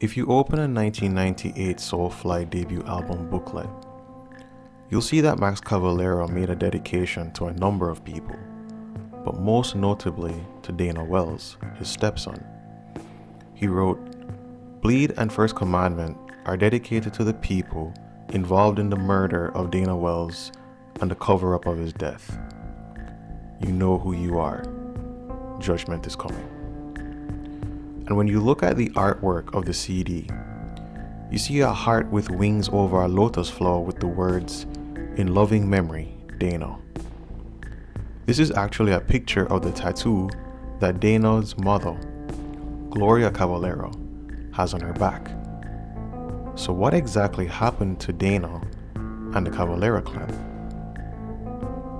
If you open a 1998 Soulfly debut album booklet, you'll see that Max Cavalera made a dedication to a number of people, but most notably to Dana Wells, his stepson. He wrote, "Bleed and First Commandment are dedicated to the people involved in the murder of Dana Wells and the cover-up of his death. You know who you are. Judgment is coming." And when you look at the artwork of the CD, you see a heart with wings over a lotus flower with the words, "In loving memory, Dana." This is actually a picture of the tattoo that Dana's mother, Gloria Cavalera, has on her back. So what exactly happened to Dana and the Cavalera clan?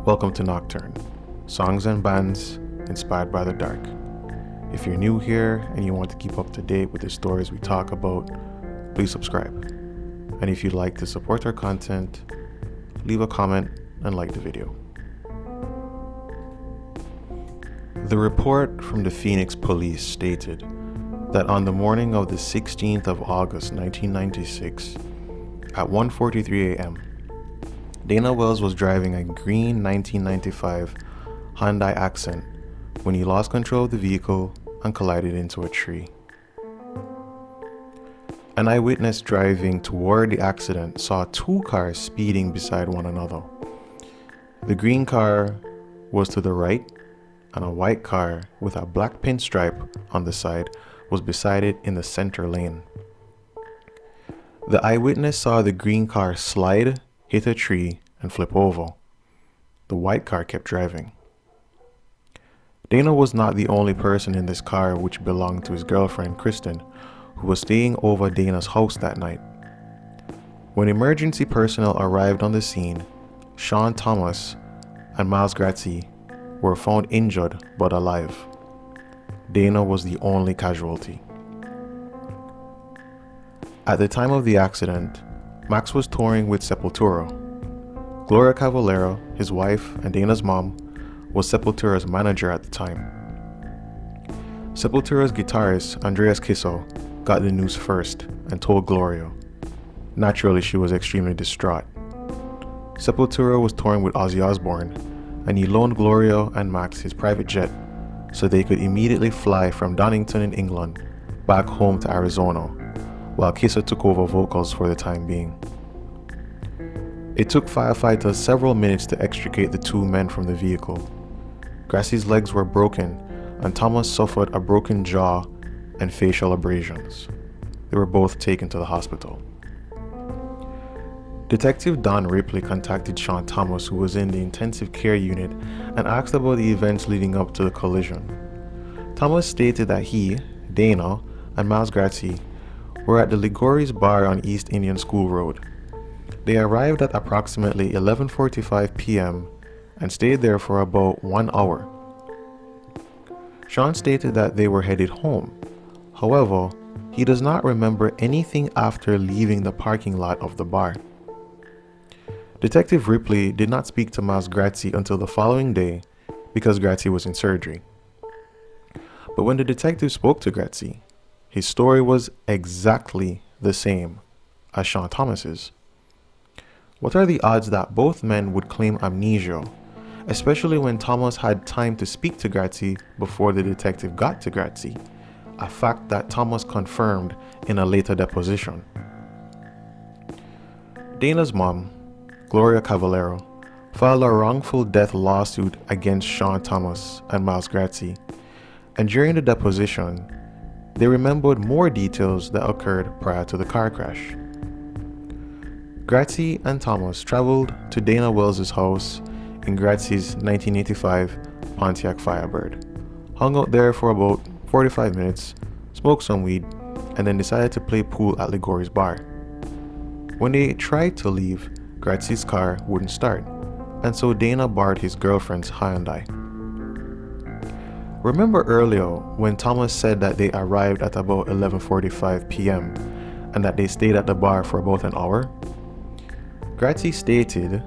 Welcome to Nocturne, songs and bands inspired by the dark. If you're new here and you want to keep up to date with the stories we talk about, please subscribe. And if you'd like to support our content, leave a comment and like the video. The report from the Phoenix police stated that on the morning of the 16th of August 1996, at 1:43 a.m., Dana Wells was driving a green 1995 Hyundai Accent when he lost control of the vehicle and collided into a tree. An eyewitness driving toward the accident saw two cars speeding beside one another. The green car was to the right, and a white car with a black pinstripe on the side was beside it in the center lane. The eyewitness saw the green car slide, hit a tree, and flip over. The white car kept driving. Dana was not the only person in this car, which belonged to his girlfriend Kristen, who was staying over Dana's house that night. When emergency personnel arrived on the scene, Sean Thomas and Miles Gratzi were found injured but alive. Dana was the only casualty. At the time of the accident, Max was touring with Sepultura. Gloria Cavalera, his wife and Dana's mom, was Sepultura's manager at the time. Sepultura's guitarist, Andreas Kisel, got the news first and told Gloria. Naturally, she was extremely distraught. Sepultura was touring with Ozzy Osbourne, and he loaned Gloria and Max his private jet so they could immediately fly from Donington in England back home to Arizona, while Kisel took over vocals for the time being. It took firefighters several minutes to extricate the two men from the vehicle. Grassie's legs were broken, and Thomas suffered a broken jaw and facial abrasions. They were both taken to the hospital. Detective Don Ripley contacted Sean Thomas, who was in the intensive care unit, and asked about the events leading up to the collision. Thomas stated that he, Dana, and Miles Gratzi were at the Ligori's bar on East Indian School Road. They arrived at approximately 11:45 p.m. and stayed there for about 1 hour. Sean stated that they were headed home. However, he does not remember anything after leaving the parking lot of the bar. Detective Ripley did not speak to Miles Gratzi until the following day because Gratzi was in surgery. But when the detective spoke to Gratzi, his story was exactly the same as Sean Thomas's. What are the odds that both men would claim amnesia, especially when Thomas had time to speak to Gratzi before the detective got to Gratzi, a fact that Thomas confirmed in a later deposition. Dana's mom, Gloria Cavalera, filed a wrongful death lawsuit against Sean Thomas and Miles Gratzi, and during the deposition, they remembered more details that occurred prior to the car crash. Gratzi and Thomas traveled to Dana Wells' house in Gratzi's 1985 Pontiac Firebird, hung out there for about 45 minutes, smoked some weed, and then decided to play pool at Ligori's bar. When they tried to leave, Gratzi's car wouldn't start, and so Dana borrowed his girlfriend's Hyundai. Remember earlier when Thomas said that they arrived at about 11:45 p.m. and that they stayed at the bar for about an hour? Gratzi stated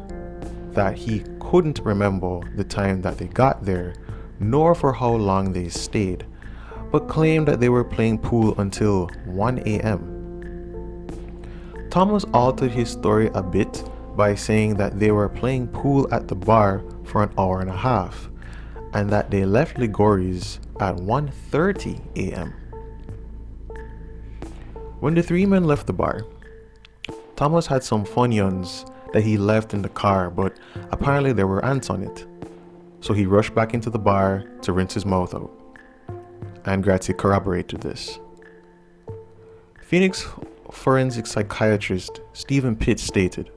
that he couldn't remember the time that they got there, nor for how long they stayed, but claimed that they were playing pool until 1 a.m. Thomas altered his story a bit by saying that they were playing pool at the bar for an hour and a half, and that they left Ligori's at 1:30 a.m. When the three men left the bar, Thomas had some Funyuns that he left in the car, but apparently there were ants on it. So he rushed back into the bar to rinse his mouth out. And Grazzi corroborated this. Phoenix forensic psychiatrist Stephen Pitt stated,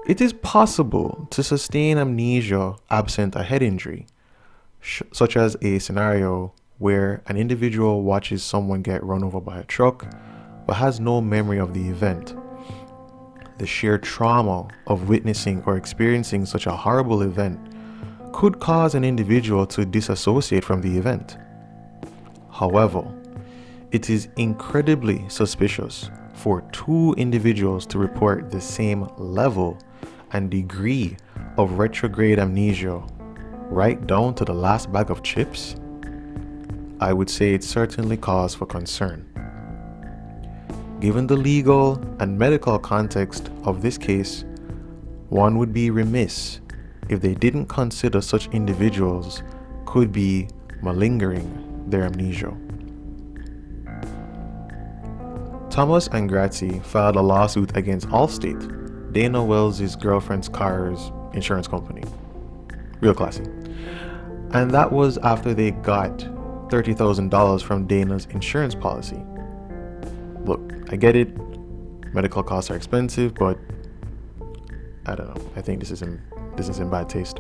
"It is possible to sustain amnesia absent a head injury, such as a scenario where an individual watches someone get run over by a truck but has no memory of the event. The sheer trauma of witnessing or experiencing such a horrible event could cause an individual to disassociate from the event. However, it is incredibly suspicious for two individuals to report the same level and degree of retrograde amnesia right down to the last bag of chips. I would say it's certainly cause for concern. Given the legal and medical context of this case, one would be remiss if they didn't consider such individuals could be malingering their amnesia." Thomas and Grazzi filed a lawsuit against Allstate, Dana Wells' girlfriend's car's insurance company. Real classy. And that was after they got $30,000 from Dana's insurance policy. Look, I get it, medical costs are expensive, but I don't know, I think this is in bad taste.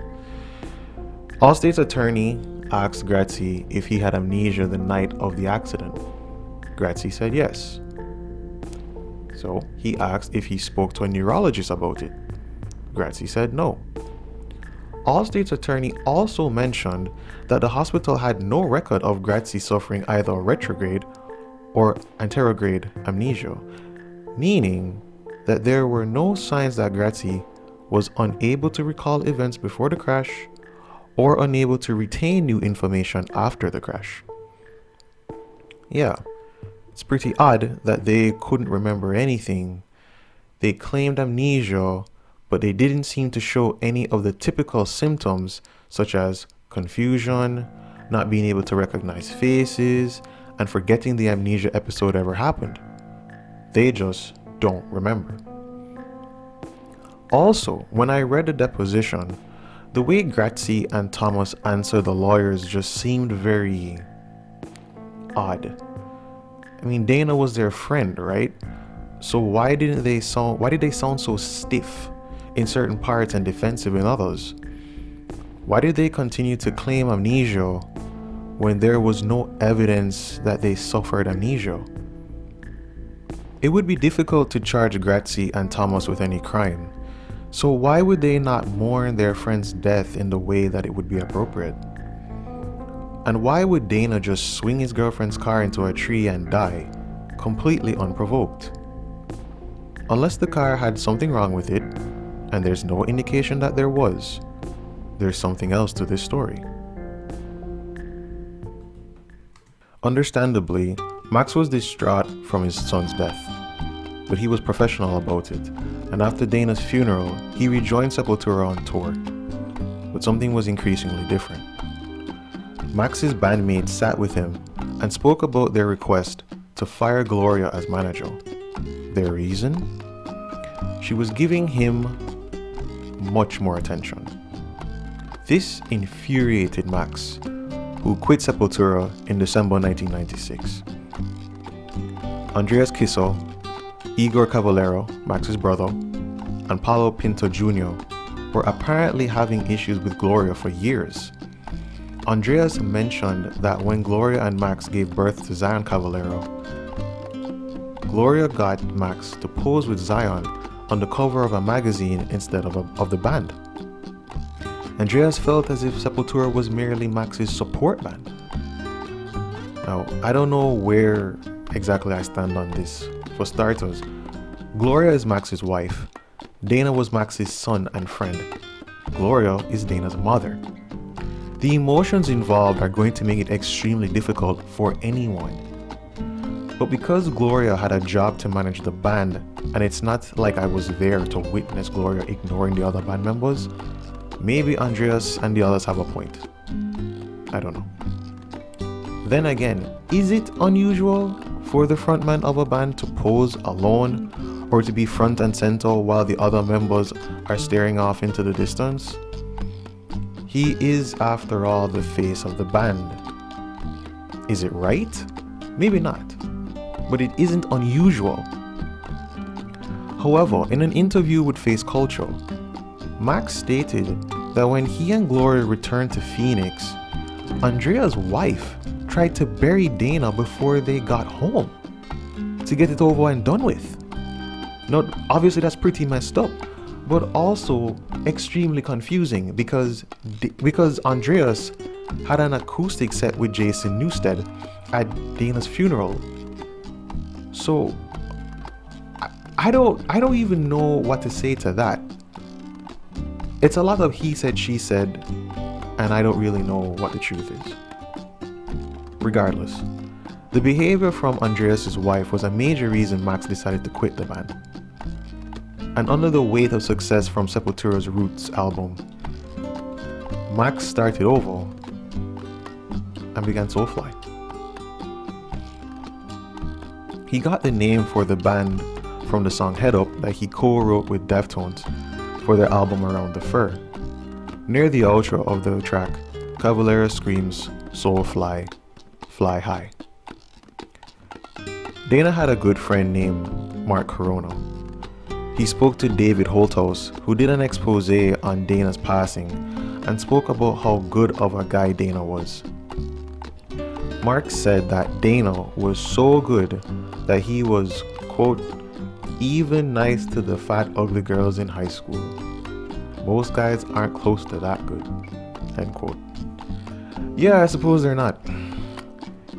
Allstate's attorney asked Grazzi if he had amnesia the night of the accident. Grazzi said yes. So he asked if he spoke to a neurologist about it. Grazzi said no. Allstate's attorney also mentioned that the hospital had no record of Grazzi suffering either retrograde or anterograde amnesia, meaning that there were no signs that Grazzi was unable to recall events before the crash or unable to retain new information after the crash. Yeah, it's pretty odd that they couldn't remember anything. They claimed amnesia, but they didn't seem to show any of the typical symptoms such as confusion, not being able to recognize faces, and forgetting the amnesia episode ever happened. They just don't remember. Also, when I read the deposition, the way Grazzi and Thomas answered the lawyers just seemed very odd. I mean, Dana was their friend, right? So why did they sound so stiff in certain parts and defensive in others? Why did they continue to claim amnesia when there was no evidence that they suffered amnesia? It would be difficult to charge Grazzi and Thomas with any crime, so why would they not mourn their friend's death in the way that it would be appropriate? And why would Dana just swing his girlfriend's car into a tree and die, completely unprovoked? Unless the car had something wrong with it, and there's no indication that there was, there's something else to this story. Understandably, Max was distraught from his son's death, but he was professional about it, and after Dana's funeral, he rejoined Sepultura on tour. But something was increasingly different. Max's bandmates sat with him and spoke about their request to fire Gloria as manager. Their reason? She was giving him much more attention. This infuriated Max, who quit Sepultura in December 1996. Andreas Kisel, Igor Cavalera, Max's brother, and Paulo Pinto Jr. were apparently having issues with Gloria for years. Andreas mentioned that when Gloria and Max gave birth to Zion Cavalera, Gloria got Max to pose with Zion on the cover of a magazine instead of the band. Andreas felt as if Sepultura was merely Max's support band. Now, I don't know where exactly I stand on this. For starters, Gloria is Max's wife. Dana was Max's son and friend. Gloria is Dana's mother. The emotions involved are going to make it extremely difficult for anyone. But because Gloria had a job to manage the band, and it's not like I was there to witness Gloria ignoring the other band members, maybe Andreas and the others have a point. I don't know. Then again, is it unusual for the frontman of a band to pose alone or to be front and center while the other members are staring off into the distance? He is, after all, the face of the band. Is it right? Maybe not, but it isn't unusual. However, in an interview with Face Culture, Max stated that when he and Gloria returned to Phoenix, Andrea's wife tried to bury Dana before they got home to get it over and done with. Now, obviously that's pretty messed up, but also extremely confusing because Andreas had an acoustic set with Jason Newsted at Dana's funeral. So I don't even know what to say to that. It's a lot of he said, she said, and I don't really know what the truth is. Regardless, the behavior from Andreas' wife was a major reason Max decided to quit the band. And under the weight of success from Sepultura's Roots album, Max started over and began Soulfly. He got the name for the band from the song Head Up that he co-wrote with Deftones for their album Around the Fur. Near the outro of the track, Cavalera screams, "Soulfly, fly high." Dana had a good friend named Mark Corona. He spoke to David Holthouse, who did an expose on Dana's passing and spoke about how good of a guy Dana was. Mark said that Dana was so good that he was, quote, even nice to the fat ugly girls in high school. Most guys aren't close to that good, end quote. Yeah, I suppose they're not.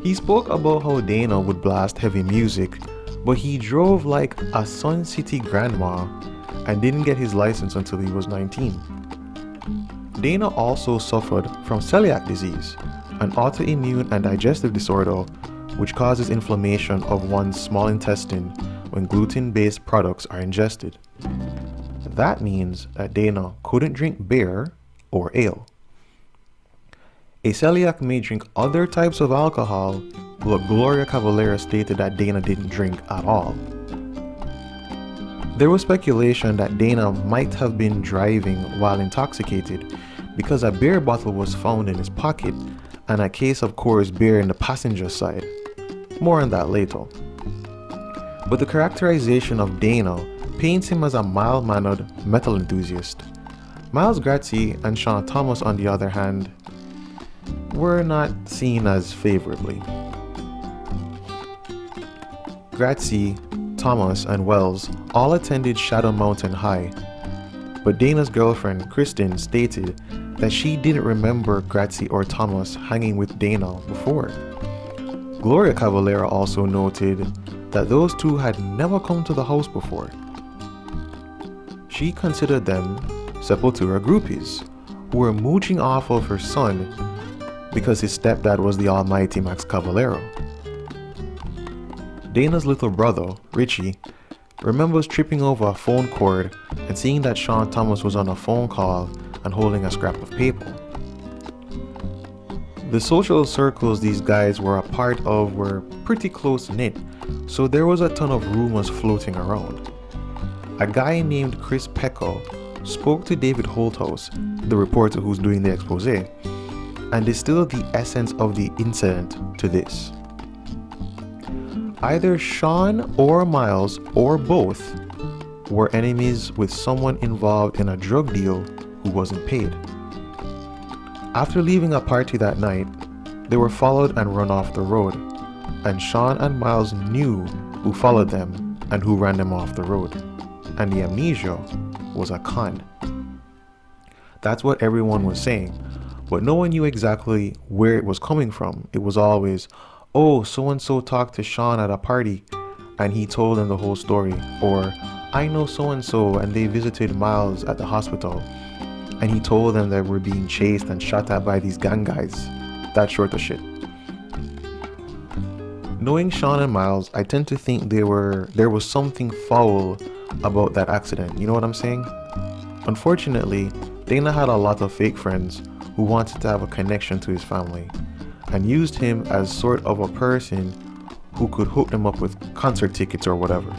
He spoke about how Dana would blast heavy music, but he drove like a Sun City grandma and didn't get his license until he was 19. Dana also suffered from celiac disease, an autoimmune and digestive disorder which causes inflammation of one's small intestine when gluten-based products are ingested. That means that Dana couldn't drink beer or ale. A celiac may drink other types of alcohol, but Gloria Cavalera stated that Dana didn't drink at all. There was speculation that Dana might have been driving while intoxicated because a beer bottle was found in his pocket and a case of Coors beer in the passenger side. More on that later. But the characterization of Dana paints him as a mild-mannered metal enthusiast. Miles Gratzi and Sean Thomas, on the other hand, were not seen as favorably. Gratzi, Thomas, and Wells all attended Shadow Mountain High, but Dana's girlfriend, Kristen, stated that she didn't remember Gratzi or Thomas hanging with Dana before. Gloria Cavalera also noted that those two had never come to the house before. She considered them Sepultura groupies who were mooching off of her son because his stepdad was the almighty Max Cavalera. Dana's little brother, Richie, remembers tripping over a phone cord and seeing that Sean Thomas was on a phone call and holding a scrap of paper. The social circles these guys were a part of were pretty close-knit, so there was a ton of rumors floating around. A guy named Chris Pecco spoke to David Holthouse, the reporter who's doing the expose, and distilled the essence of the incident to this. Either Sean or Miles, or both, were enemies with someone involved in a drug deal who wasn't paid. After leaving a party that night, they were followed and run off the road, and Sean and Miles knew who followed them and who ran them off the road, and the amnesia was a con. That's what everyone was saying, but no one knew exactly where it was coming from. It was always, oh, so-and-so talked to Sean at a party and he told them the whole story, or I know so-and-so and they visited Miles at the hospital, and he told them that we're being chased and shot at by these gang guys. That sort of shit. Knowing Sean and Miles, I tend to think there was something foul about that accident. You know what I'm saying? Unfortunately, Dana had a lot of fake friends who wanted to have a connection to his family and used him as sort of a person who could hook them up with concert tickets or whatever.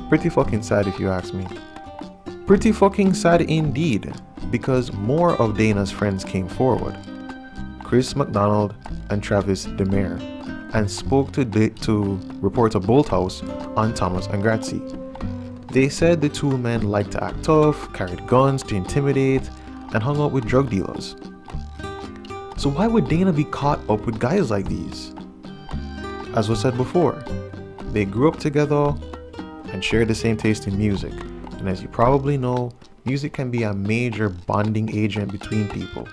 Pretty fucking sad if you ask me. Pretty fucking sad indeed, because more of Dana's friends came forward. Chris McDonald and Travis Demare, and spoke to reporter Bolthouse on Thomas and Gratzy. They said the two men liked to act tough, carried guns to intimidate, and hung out with drug dealers. So why would Dana be caught up with guys like these? As was said before, they grew up together and shared the same taste in music. And as you probably know, music can be a major bonding agent between people.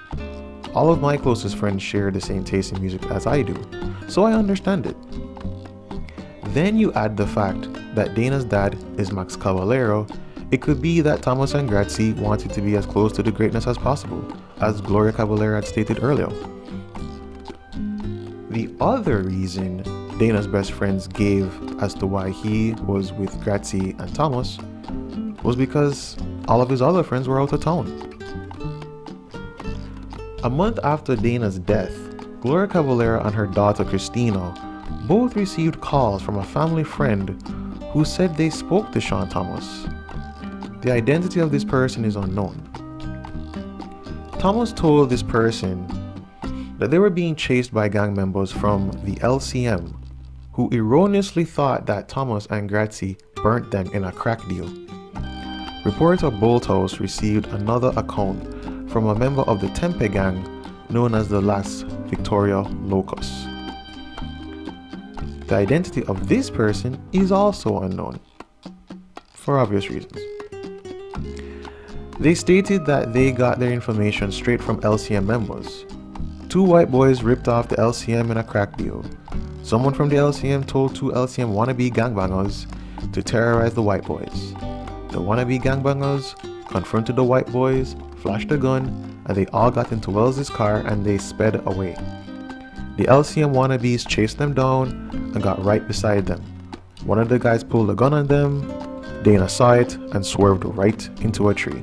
All of my closest friends share the same taste in music as I do, so I understand it. Then you add the fact that Dana's dad is Max Cavalera. It could be that Thomas and Gratzy wanted to be as close to the greatness as possible, as Gloria Cavalera had stated earlier. The other reason Dana's best friends gave as to why he was with Gratzy and Thomas was because all of his other friends were out of town. A month after Dana's death, Gloria Cavalera and her daughter Christina both received calls from a family friend who said they spoke to Sean Thomas. The identity of this person is unknown. Thomas told this person that they were being chased by gang members from the LCM, who erroneously thought that Thomas and Gratzy burnt them in a crack deal. Reporter Bolthouse received another account from a member of the Tempe gang known as the Las Victoria Locos. The identity of this person is also unknown, for obvious reasons. They stated that they got their information straight from LCM members. Two white boys ripped off the LCM in a crack deal. Someone from the LCM told two LCM wannabe gangbangers to terrorize the white boys. The wannabe gangbangers confronted the white boys, flashed a gun, and they all got into Wells's car and they sped away. The LCM wannabes chased them down and got right beside them. One of the guys pulled a gun on them. Dana saw it and swerved right into a tree.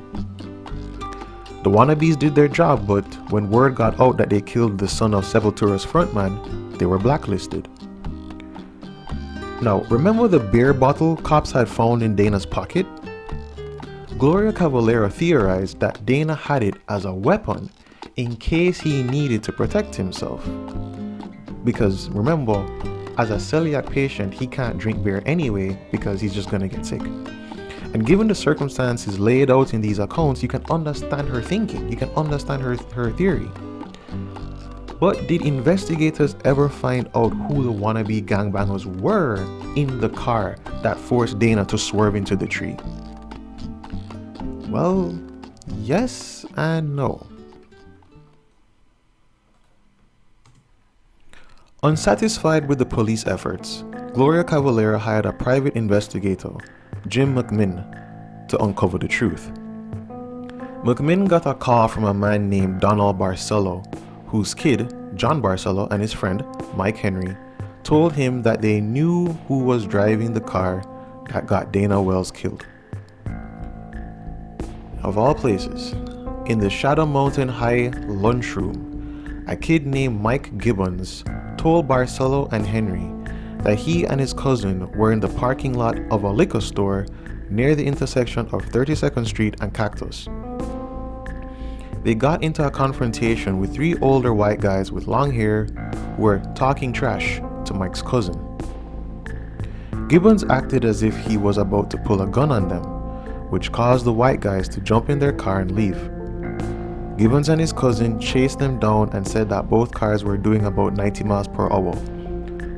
The wannabes did their job, but when word got out that they killed the son of Sepultura's frontman, they were blacklisted. Now, remember the beer bottle cops had found in Dana's pocket? Gloria Cavalera theorized that Dana had it as a weapon in case he needed to protect himself. Because remember, as a celiac patient, he can't drink beer anyway because he's just gonna get sick. And given the circumstances laid out in these accounts, you can understand her thinking, you can understand her theory. But did investigators ever find out who the wannabe gangbangers were in the car that forced Dana to swerve into the tree? Well, yes and no. Unsatisfied with the police efforts, Gloria Cavalera hired a private investigator, Jim McMinn, to uncover the truth. McMinn got a call from a man named Donald Barcelo, whose kid, John Barcelo, and his friend, Mike Henry, told him that they knew who was driving the car that got Dana Wells killed. Of all places, in the Shadow Mountain High lunchroom, a kid named Mike Gibbons told Barcelo and Henry that he and his cousin were in the parking lot of a liquor store near the intersection of 32nd Street and Cactus. They got into a confrontation with three older white guys with long hair who were talking trash to Mike's cousin. Gibbons acted as if he was about to pull a gun on them, which caused the white guys to jump in their car and leave. Gibbons and his cousin chased them down and said that both cars were doing about 90 miles per hour,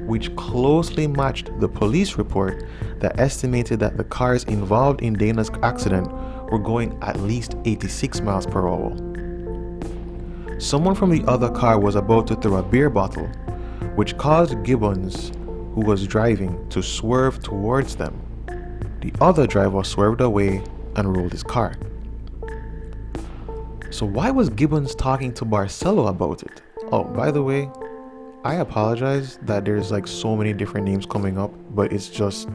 which closely matched the police report that estimated that the cars involved in Dana's accident were going at least 86 miles per hour. Someone from the other car was about to throw a beer bottle, which caused Gibbons, who was driving, to swerve towards them. The other driver swerved away and rolled his car. So why was Gibbons talking to Barcelo about it? Oh, by the way, I apologize that there's like so many different names coming up, but it's just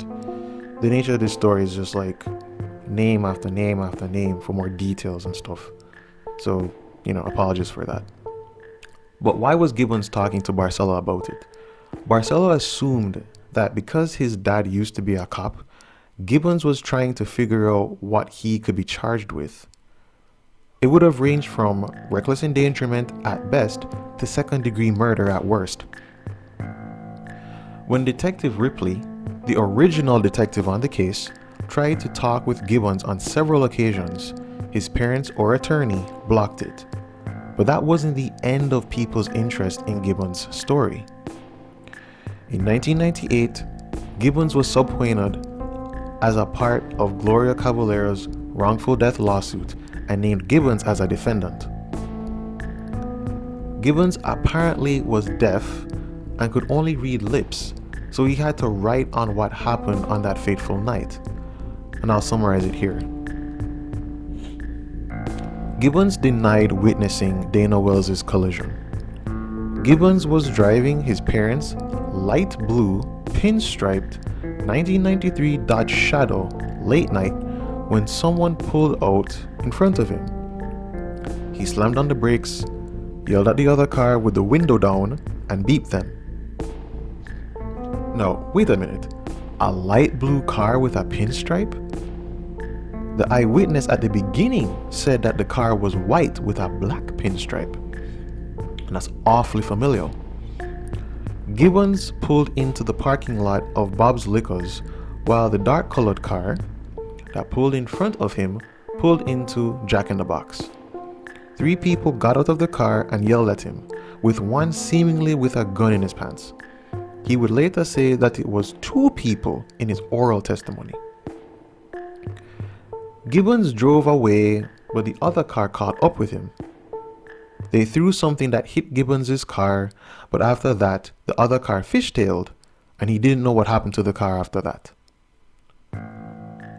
the nature of this story is just like name after name after name for more details and stuff. So, apologies for that. But why was Gibbons talking to Barcelo about it? Barcelo assumed that because his dad used to be a cop, Gibbons was trying to figure out what he could be charged with. It would have ranged from reckless endangerment at best to second-degree murder at worst. When Detective Ripley, the original detective on the case, tried to talk with Gibbons on several occasions, his parents or attorney blocked it. But that wasn't the end of people's interest in Gibbons' story. In 1998, Gibbons was subpoenaed as a part of Gloria Cavalera's wrongful death lawsuit and named Gibbons as a defendant. Gibbons apparently was deaf and could only read lips, so he had to write on what happened on that fateful night. And I'll summarize it here. Gibbons denied witnessing Dana Wells' collision. Gibbons was driving his parents' light blue, pinstriped 1993 Dodge Shadow late night when someone pulled out in front of him. He slammed on the brakes, yelled at the other car with the window down, and beeped them. No, wait a minute. A light blue car with a pinstripe? The eyewitness at the beginning said that the car was white with a black pinstripe. And that's awfully familiar. Gibbons pulled into the parking lot of Bob's Liquors while the dark colored car that pulled in front of him pulled into Jack in the Box. 3 people got out of the car and yelled at him, with one seemingly with a gun in his pants. He would later say that it was 2 people in his oral testimony. Gibbons drove away, but the other car caught up with him. They threw something that hit Gibbons' car, but after that, the other car fishtailed, and he didn't know what happened to the car after that.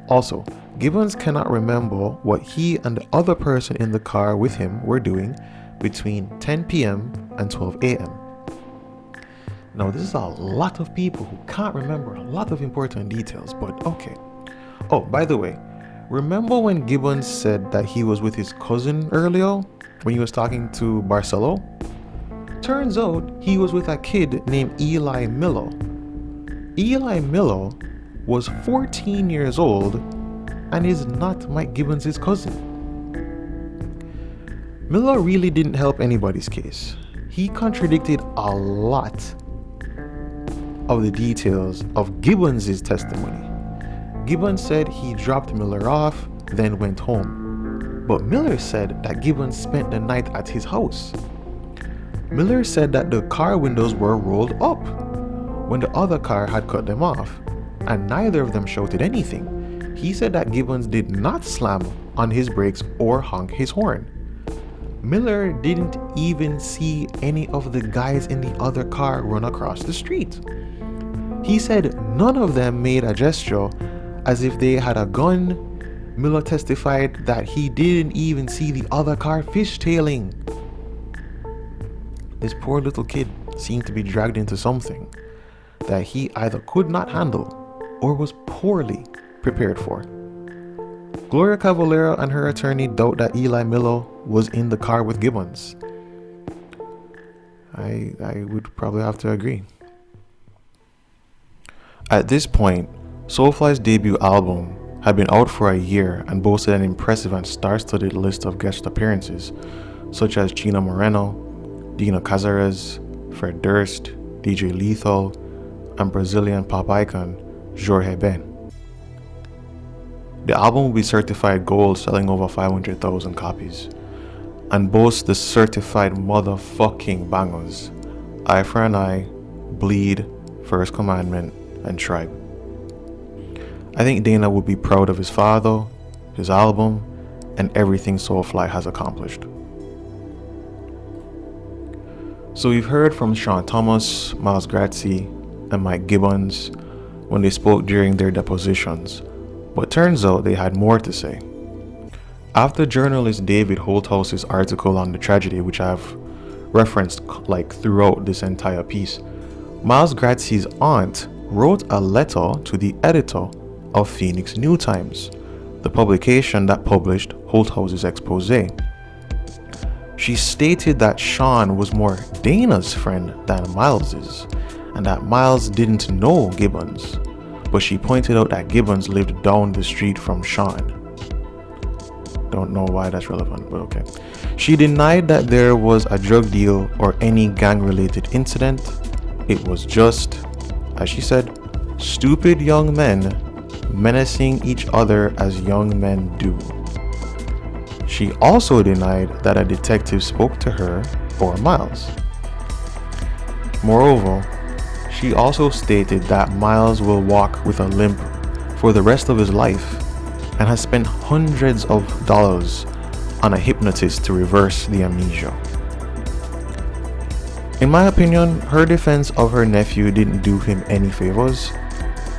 Also, Gibbons cannot remember what he and the other person in the car with him were doing between 10 p.m. and 12 a.m. Now, this is a lot of people who can't remember a lot of important details, but okay. Oh, by the way, remember when Gibbons said that he was with his cousin earlier when he was talking to Barcelo? Turns out he was with a kid named Eli Miller. Eli Miller was 14 years old and is not Mike Gibbons' cousin. Miller really didn't help anybody's case. He contradicted a lot of the details of Gibbons' testimony. Gibbons said he dropped Miller off, then went home. But Miller said that Gibbons spent the night at his house. Miller said that the car windows were rolled up when the other car had cut them off, and neither of them shouted anything. He said that Gibbons did not slam on his brakes or honk his horn. Miller didn't even see any of the guys in the other car run across the street. He said none of them made a gesture as if they had a gun. Miller testified that he didn't even see the other car fishtailing. This poor little kid seemed to be dragged into something that he either could not handle or was poorly prepared for. Gloria Cavalera and her attorney doubt that Eli Miller was in the car with Gibbons. I would probably have to agree. At this point, Soulfly's debut album had been out for a year and boasted an impressive and star-studded list of guest appearances, such as Gina Moreno, Dina Cazares, Fred Durst, DJ Lethal, and Brazilian pop icon Jorge Ben. The album will be certified gold, selling over 500,000 copies, and boasts the certified motherfucking bangers: Eye for an Eye, Bleed, First Commandment, and Tribe. I think Dana would be proud of his father, his album, and everything Soulfly has accomplished. So we've heard from Sean Thomas, Miles Gratzi, and Mike Gibbons when they spoke during their depositions, but turns out they had more to say. After journalist David Holthouse's article on the tragedy, which I've referenced like throughout this entire piece, Miles Gratzy's aunt wrote a letter to the editor of Phoenix New Times, the publication that published Holthouse's expose. She stated that Sean was more Dana's friend than Miles's, and that Miles didn't know Gibbons, but she pointed out that Gibbons lived down the street from Sean. Don't know why that's relevant, but okay. She denied that there was a drug deal or any gang-related incident. It was just, as she said, stupid young men menacing each other as young men do. She also denied that a detective spoke to her or Miles. Moreover, she also stated that Miles will walk with a limp for the rest of his life and has spent hundreds of dollars on a hypnotist to reverse the amnesia. In my opinion, her defense of her nephew didn't do him any favors.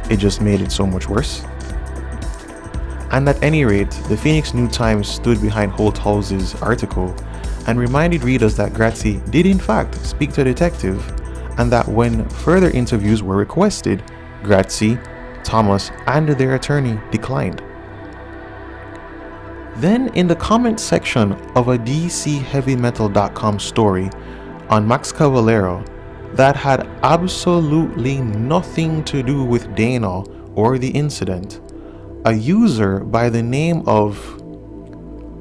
It just made it so much worse. And at any rate, the Phoenix New Times stood behind Holthouse's article and reminded readers that Gratzy did in fact speak to a detective, and that when further interviews were requested, Gratzy, Thomas, and their attorney declined. Then, in the comment section of a DCHeavyMetal.com story on Max Cavalera that had absolutely nothing to do with Dana or the incident, a user by the name of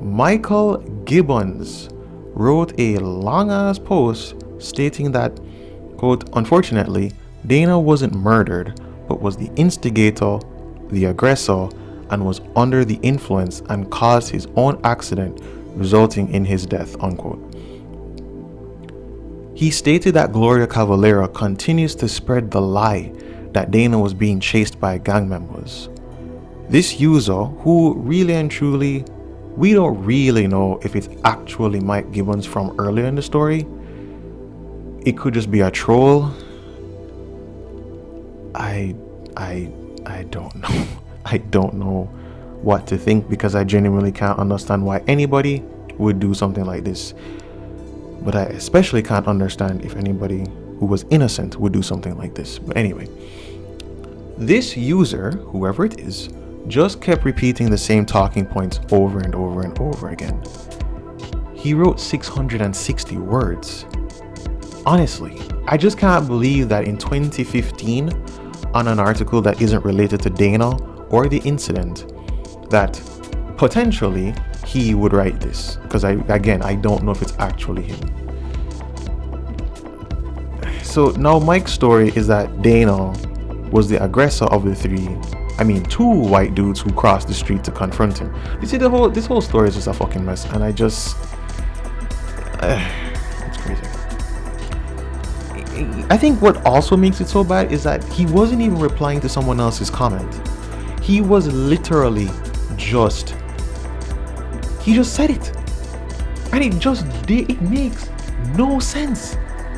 Michael Gibbons wrote a long-ass post stating that, quote, unfortunately, Dana wasn't murdered, but was the instigator, the aggressor, and was under the influence and caused his own accident, resulting in his death, unquote. He stated that Gloria Cavalera continues to spread the lie that Dana was being chased by gang members. This user, who really and truly, we don't really know if it's actually Mike Gibbons from earlier in the story. It could just be a troll. I don't know. I don't know what to think, because I genuinely can't understand why anybody would do something like this. But I especially can't understand if anybody who was innocent would do something like this. But anyway, this user, whoever it is, just kept repeating the same talking points over and over and over again. He wrote 660 words. Honestly, I just can't believe that in 2015, on an article that isn't related to Dana or the incident, that potentially he would write this, because I don't know if it's actually him. So now Mike's story is that Dana was the aggressor of the two white dudes who crossed the street to confront him. You see, this whole story is just a fucking mess, and it's crazy. I think what also makes it so bad is that he wasn't even replying to someone else's comment. He was literally he just said it, and it makes no sense.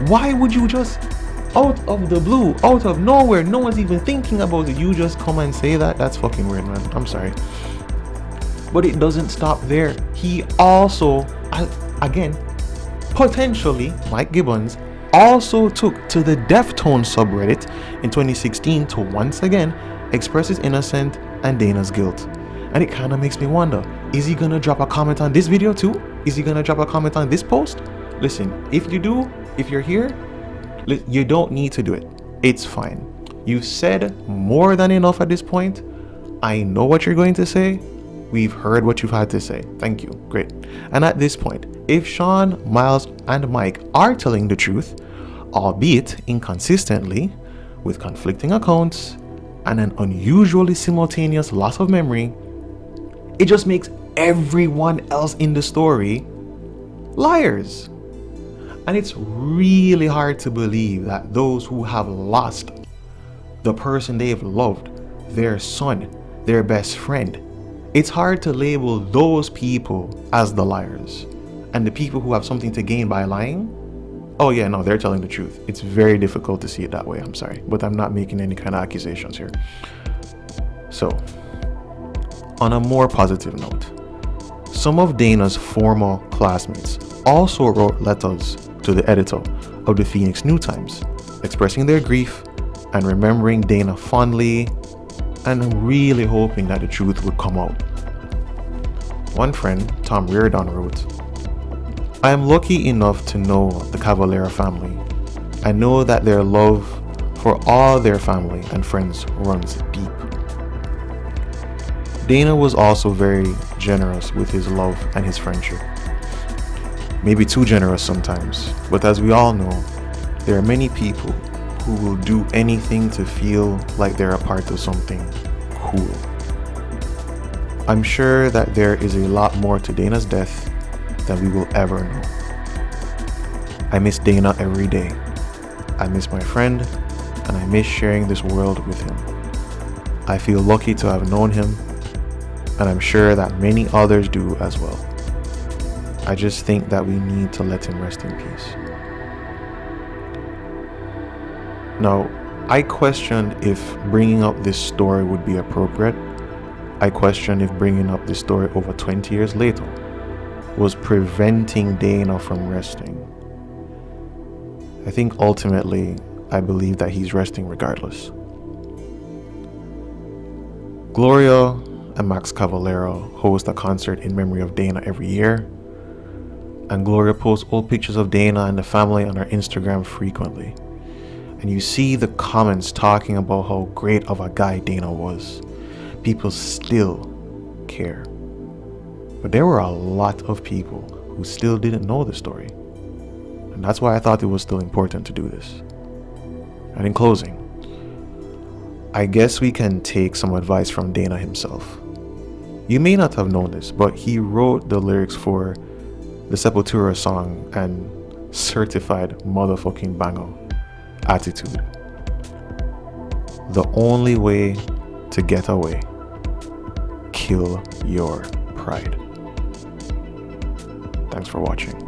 Why would you just, out of the blue, out of nowhere, no one's even thinking about it, you just come and say that? That's fucking weird, man. I'm sorry. But it doesn't stop there. He also, again, potentially, Mike Gibbons also took to the Deftones subreddit in 2016 to once again express his innocence and Dana's guilt. And it kind of makes me wonder, is he gonna drop a comment on this video too? Is he gonna drop a comment on this post? Listen, if you're here, you don't need to do it. It's fine. You've said more than enough at this point. I know what you're going to say. We've heard what you've had to say. Thank you. Great. And at this point, if Sean, Miles, and Mike are telling the truth, albeit inconsistently, with conflicting accounts, and an unusually simultaneous loss of memory, it just makes everyone else in the story liars. And it's really hard to believe that those who have lost the person they've loved, their son, their best friend, it's hard to label those people as the liars. And the people who have something to gain by lying, oh yeah, no, they're telling the truth. It's very difficult to see it that way, I'm sorry. But I'm not making any kind of accusations here. So, on a more positive note, Some of Dana's former classmates also wrote letters to the editor of the Phoenix New Times, expressing their grief and remembering Dana fondly and really hoping that the truth would come out. One friend, Tom Reardon, wrote, "I am lucky enough to know the Cavalera family. I know that their love for all their family and friends runs deep." Dana was also very generous with his love and his friendship. Maybe too generous sometimes, but as we all know, there are many people who will do anything to feel like they're a part of something cool. I'm sure that there is a lot more to Dana's death than we will ever know. I miss Dana every day. I miss my friend, and I miss sharing this world with him. I feel lucky to have known him, and I'm sure that many others do as well. I just think that we need to let him rest in peace. Now, I questioned if bringing up this story would be appropriate. I questioned if bringing up this story over 20 years later was preventing Dana from resting. I think ultimately, I believe that he's resting regardless. Gloria and Max Cavalera host a concert in memory of Dana every year, and Gloria posts old pictures of Dana and the family on her Instagram frequently. And you see the comments talking about how great of a guy Dana was. People still care. But there were a lot of people who still didn't know the story. And that's why I thought it was still important to do this. And in closing, I guess we can take some advice from Dana himself. You may not have known this, but he wrote the lyrics for the Sepultura song and certified motherfucking banger, Attitude. The only way to get away, kill your pride. Thanks for watching.